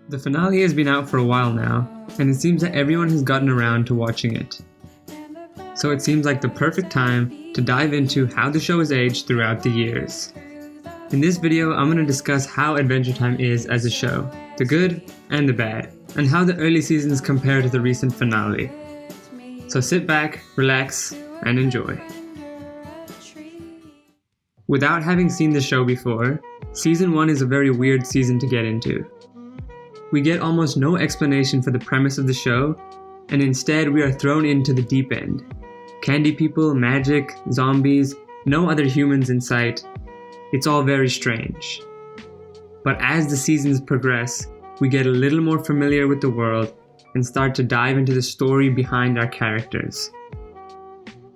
The finale has been out for a while now, and it seems that everyone has gotten around to watching it. So it seems like the perfect time to dive into how the show has aged throughout the years. In this video, I'm going to discuss how Adventure Time is as a show, the good and the bad, and how the early seasons compare to the recent finale. So sit back, relax, and enjoy. Without having seen the show before, Season 1 is a very weird season to get into. We get almost no explanation for the premise of the show, and instead we are thrown into the deep end. Candy people, magic, zombies, no other humans in sight. It's all very strange. But as the seasons progress, we get a little more familiar with the world and start to dive into the story behind our characters.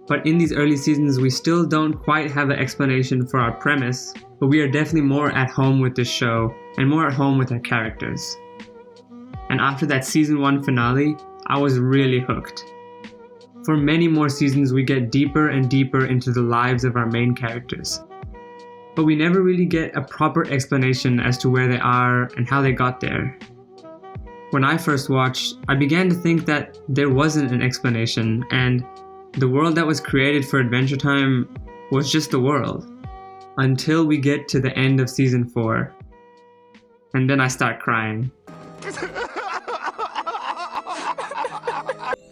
But in these early seasons, we still don't quite have an explanation for our premise, but we are definitely more at home with this show and more at home with our characters. And after that Season 1 finale, I was really hooked. For many more seasons, we get deeper and deeper into the lives of our main characters. But we never really get a proper explanation as to where they are and how they got there. When I first watched, I began to think that there wasn't an explanation, and the world that was created for Adventure Time was just the world. Until we get to the end of Season 4. And then I start crying.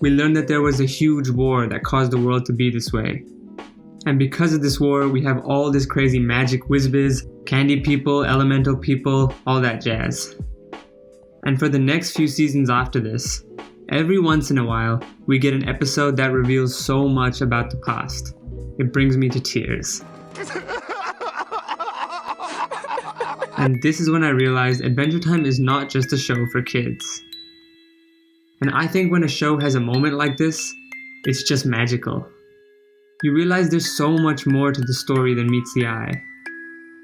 We learn that there was a huge war that caused the world to be this way. And because of this war, we have all this crazy magic whiz-biz, candy people, elemental people, all that jazz. And for the next few seasons after this, every once in a while, we get an episode that reveals so much about the past. It brings me to tears. And this is when I realized Adventure Time is not just a show for kids. And I think when a show has a moment like this, it's just magical. You realize there's so much more to the story than meets the eye.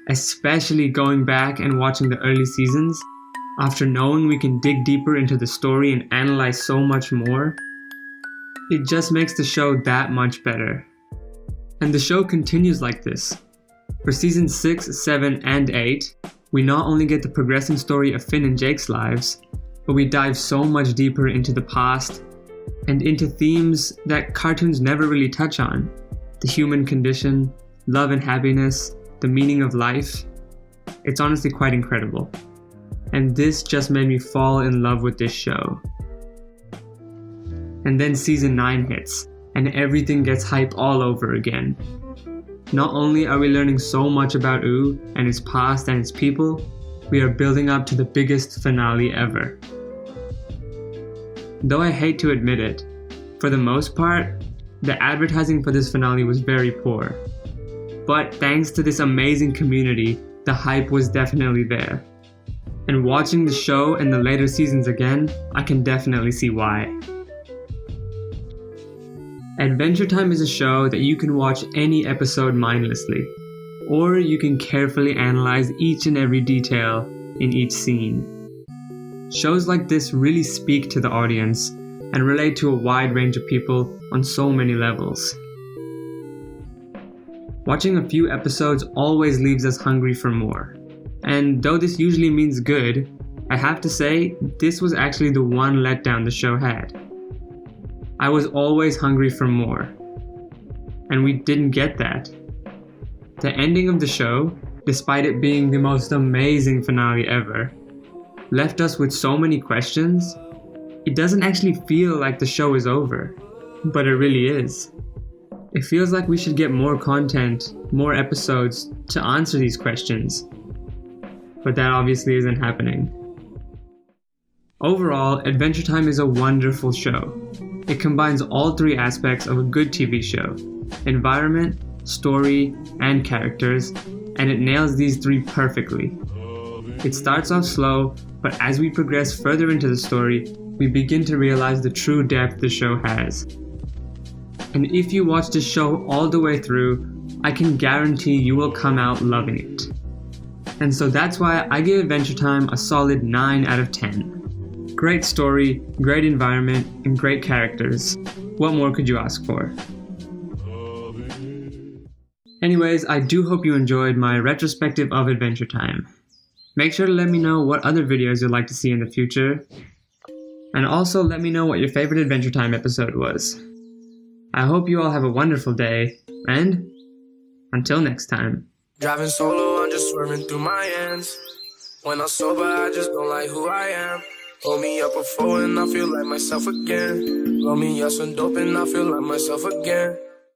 Especially going back and watching the early seasons, after knowing we can dig deeper into the story and analyze so much more, it just makes the show that much better. And the show continues like this. For seasons 6, 7, and 8, we not only get the progressing story of Finn and Jake's lives, but we dive so much deeper into the past and into themes that cartoons never really touch on. The human condition, love and happiness, the meaning of life. It's honestly quite incredible. And this just made me fall in love with this show. And then Season 9 hits, and everything gets hype all over again. Not only are we learning so much about Ooh and its past and its people, we are building up to the biggest finale ever. Though I hate to admit it, for the most part, the advertising for this finale was very poor. But thanks to this amazing community, the hype was definitely there. And watching the show and the later seasons again, I can definitely see why. Adventure Time is a show that you can watch any episode mindlessly, or you can carefully analyze each and every detail in each scene. Shows like this really speak to the audience and relate to a wide range of people on so many levels. Watching a few episodes always leaves us hungry for more. And though this usually means good, I have to say, this was actually the one letdown the show had. I was always hungry for more. And we didn't get that. The ending of the show, despite it being the most amazing finale ever, left us with so many questions. It doesn't actually feel like the show is over, but it really is. It feels like we should get more content, more episodes to answer these questions. But that obviously isn't happening. Overall, Adventure Time is a wonderful show. It combines all three aspects of a good TV show: environment, story, and characters, and it nails these three perfectly. It starts off slow, but as we progress further into the story, we begin to realize the true depth the show has. And if you watch this show all the way through, I can guarantee you will come out loving it. And so that's why I give Adventure Time a solid 9 out of 10. Great story, great environment, and great characters. What more could you ask for? Anyways, I do hope you enjoyed my retrospective of Adventure Time. Make sure to let me know what other videos you'd like to see in the future. And also let me know what your favorite Adventure Time episode was. I hope you all have a wonderful day, and until next time. Driving solo, I'm just swerving through my ends. When I'm sober, I just don't like who I am. Pull me up a four and I feel like myself again. Roll me up some dope and I feel like myself again.